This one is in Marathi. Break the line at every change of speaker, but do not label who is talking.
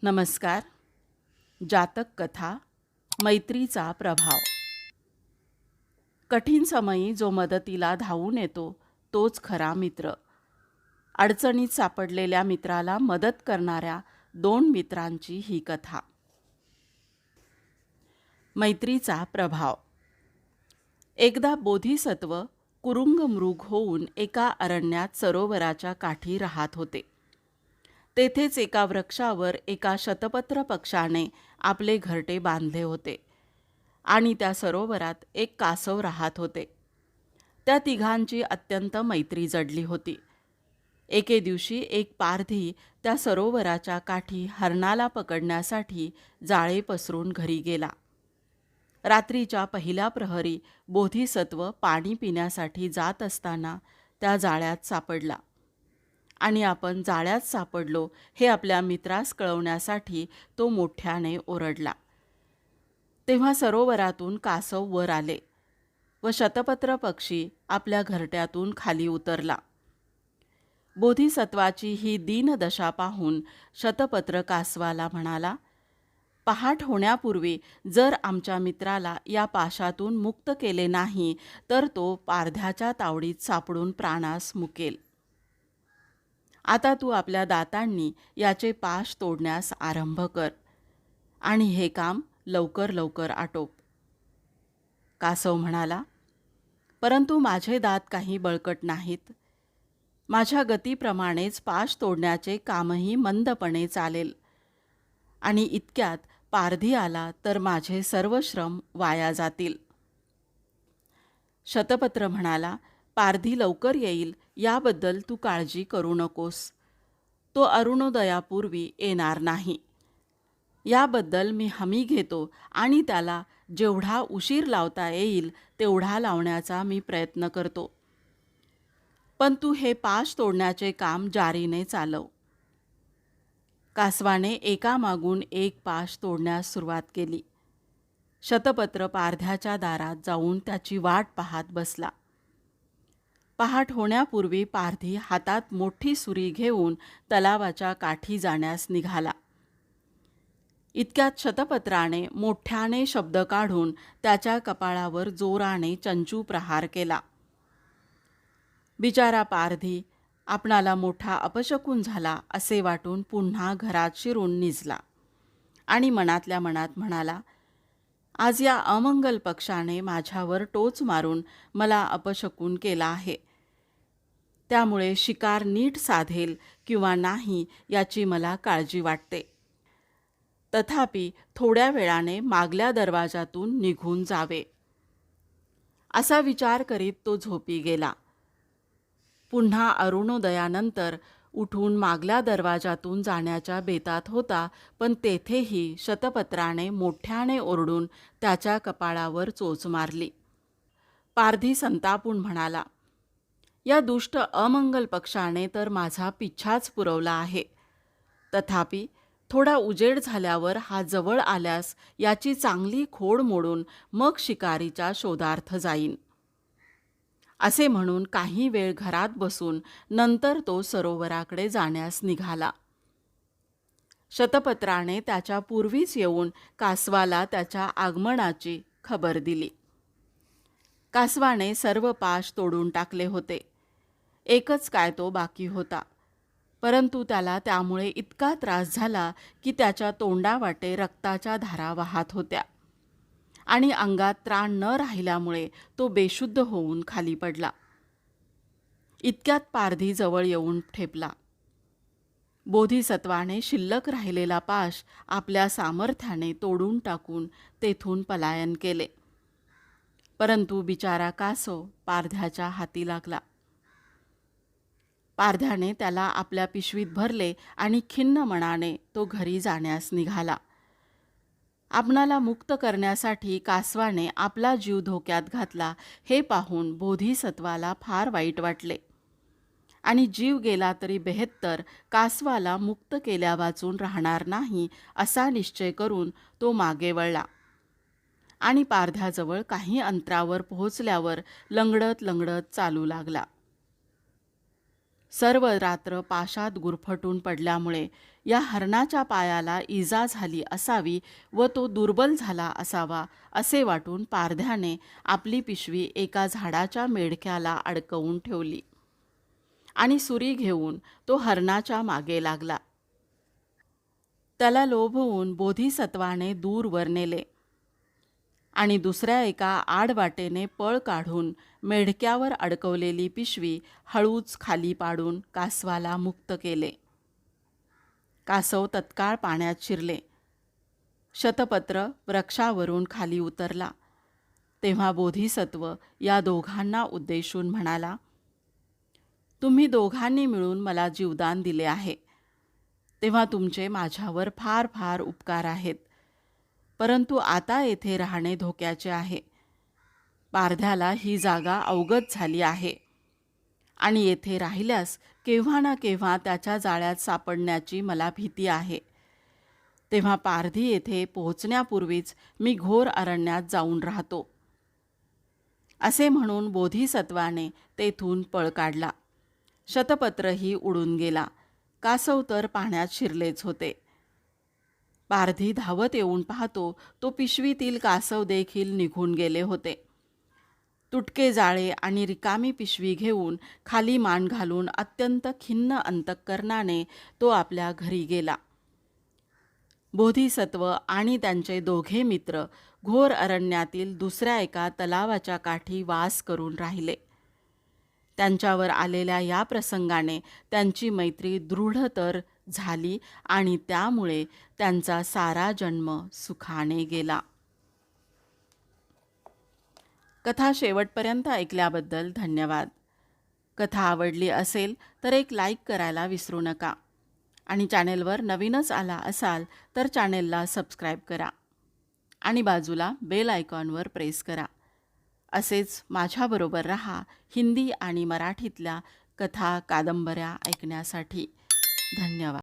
नमस्कार. जातक कथा. मैत्रीचा प्रभाव. कठीण समयी जो मदतीला धावून येतो तोच खरा मित्र. अडचणीत सापडलेल्या मित्राला मदत करणाऱ्या दोन मित्रांची ही कथा. मैत्रीचा प्रभाव. एकदा बोधिसत्व कुरुंग मृग होऊन एका अरण्यात सरोवराच्या काठी राहत होते. तेथेच एका वृक्षावर एका शतपत्र पक्षाने आपले घरटे बांधले होते आणि त्या सरोवरात एक कासव राहत होते. त्या तिघांची अत्यंत मैत्री जडली होती. एके दिवशी एक पारधी त्या सरोवराच्या काठी हरणाला पकडण्यासाठी जाळे पसरून घरी गेला. रात्रीच्या पहिल्या प्रहरी बोधिसत्व पाणी पिण्यासाठी जात असताना त्या जाळ्यात सापडला आणि आपण जाळ्यात सापडलो हे आपल्या मित्रास कळवण्यासाठी तो मोठ्याने ओरडला. तेव्हा सरोवरातून कासव वर आले व शतपत्र पक्षी आपल्या घरट्यातून खाली उतरला. बोधिसत्वाची ही दीनदशा पाहून शतपत्र कासवाला म्हणाला, पहाट होण्यापूर्वी जर आमच्या मित्राला या पाशातून मुक्त केले नाही तर तो पारध्याच्या तावडीत सापडून प्राणास मुकेल. आता तू आपल्या दातांनी याचे पाश तोडण्यास आरंभ कर आणि हे काम लवकर लवकर आटोप. कासव म्हणाला, परंतु माझे दात काही बळकट नाहीत. माझ्या गतीप्रमाणेच पाश तोडण्याचे कामही मंदपणे चालेल आणि इतक्यात पारधी आला तर माझे सर्व श्रम वाया जातील. शतपत्र म्हणाला, पारधी लवकर येईल याबद्दल तू काळजी करू नकोस. तो अरुणोदयापूर्वी येणार नाही. याबद्दल मी हमी घेतो आणि त्याला जेवढा उशीर लावता येईल तेवढा लावण्याचा मी प्रयत्न करतो. पण तू हे पाश तोडण्याचे काम जारीने चालव. कासवाने एकामागून एक पाश तोडण्यास सुरुवात केली. शतपत्र पारध्याच्या दारात जाऊन त्याची वाट पाहत बसला. पहाट होण्यापूर्वी पारधी हातात मोठी सुरी घेऊन तलावाच्या काठी जाण्यास निघाला. इतक्यात शतपत्राने मोठ्याने शब्द काढून त्याच्या कपाळावर जोराने चंचू प्रहार केला. बिचारा पारधी आपणाला मोठा अपशकुन झाला असे वाटून पुन्हा घरात शिरून निजला आणि मनातल्या मनात म्हणाला, आज या अमंगल पक्षाने माझ्यावर टोच मारून मला अपशकुन केला आहे. त्यामुळे शिकार नीट साधेल किंवा नाही याची मला काळजी वाटते. तथापि थोड्या वेळाने मागल्या दरवाजातून निघून जावे. असा विचार करीत तो झोपी गेला. पुन्हा अरुणोदयानंतर उठून मागल्या दरवाजातून जाण्याच्या बेतात होता, पण तेथेही शतपत्राने मोठ्याने ओरडून त्याच्या कपाळावर चोच मारली. पारधी संतापून म्हणाला, या दुष्ट अमंगल पक्षाने तर माझा पिच्छाच पुरवला आहे. तथापि थोडा उजेड झाल्यावर हा जवळ आल्यास याची चांगली खोड मोडून मग शिकारीच्या शोधार्थ जाईन. असे म्हणून काही वेळ घरात बसून नंतर तो सरोवराकडे जाण्यास निघाला. शतपत्राने त्याच्या पूर्वीच येऊन कासवाला त्याच्या आगमनाची खबर दिली. कासवाने सर्व पाश तोडून टाकले होते. एकच काय तो बाकी होता, परंतु त्याला त्यामुळे इतका त्रास झाला की त्याच्या तोंडावाटे रक्ताच्या धारा वाहत होत्या आणि अंगात त्राण न राहिल्यामुळे तो बेशुद्ध होऊन खाली पडला. इतक्यात पारधी जवळ येऊन ठेपला. बोधिसत्वाने शिल्लक राहिलेला पाश आपल्या सामर्थ्याने तोडून टाकून तेथून पलायन केले. परंतु बिचारा कासव पारध्याच्या हाती लागला. पारध्याने त्याला आपल्या पिशवीत भरले आणि खिन्न मनाने तो घरी जाण्यास निघाला. आपणाला मुक्त करण्यासाठी कासवाने आपला जीव धोक्यात घातला हे पाहून बोधिसत्वाला फार वाईट वाटले आणि जीव गेला तरी बेहत्तर कासवाला मुक्त केल्या वाचून राहणार नाही असा निश्चय करून तो मागे वळला आणि पारध्याजवळ काही अंतरावर पोहोचल्यावर लंगडत लंगडत चालू लागला. सर्व रात्र पाशात गुरफटून पडल्यामुळे या हरणाच्या पायाला इजा झाली असावी व तो दुर्बल झाला असावा असे वाटून पारध्याने आपली पिशवी एका झाडाच्या मेढक्याला अडकवून ठेवली आणि सुरी घेऊन तो हरणाच्या मागे लागला. त्याला लोभवून बोधिसत्वाने दूरवर नेले आणि दुसऱ्या एका आडवाटेने पळ काढून मेढक्यावर अडकवलेली पिशवी हळूच खाली पाडून कासवाला मुक्त केले. कासव तत्काळ पाण्यात शिरले. शतपत्र वृक्षावरून खाली उतरला. तेव्हा बोधिसत्व या दोघांना उद्देशून म्हणाला, तुम्ही दोघांनी मिळून मला जीवदान दिले आहे, तेव्हा तुमचे माझ्यावर फार फार उपकार आहेत. परंतु आता येथे राहणे धोक्याचे आहे. पारध्याला ही जागा अवगत झाली आहे आणि येथे राहिल्यास केव्हा ना केव्हा त्याच्या जाळ्यात सापडण्याची मला भीती आहे. तेव्हा पारधी येथे पोहोचण्यापूर्वीच मी घोर अरण्यात जाऊन राहतो. असे म्हणून बोधिसत्वाने तेथून पळ काढला. शतपत्रही उडून गेला. कासव तर पाण्यात शिरलेच होते. पारधी धावत येऊन पाहतो तो पिशवीतील कासव देखील निघून गेले होते. तुटके जाळे आणि रिकामी पिशवी घेऊन खाली मान घालून अत्यंत खिन्न अंतःकरणाने तो आपल्या घरी गेला. बोधिसत्व आणि त्यांचे दोघे मित्र घोर अरण्यातील दुसऱ्या एका तलावाच्या काठी वास करून राहिले. त्यांच्यावर आलेल्या या प्रसंगाने त्यांची मैत्री दृढतर झाली आणि त्यामुळे त्यांचा सारा जन्म सुखाने गेला. कथा शेवटपर्यंत ऐकल्याबद्दल धन्यवाद. कथा आवडली असेल तर एक लाईक करायला विसरू नका आणि चॅनेलवर नवीनच आला असाल तर चॅनेलला सबस्क्राईब करा आणि बाजूला बेल आयकॉनवर प्रेस करा. असेच माझ्याबरोबर रहा हिंदी आणि मराठीतल्या कथा कादंबऱ्या ऐकण्यासाठी. धन्यवाद.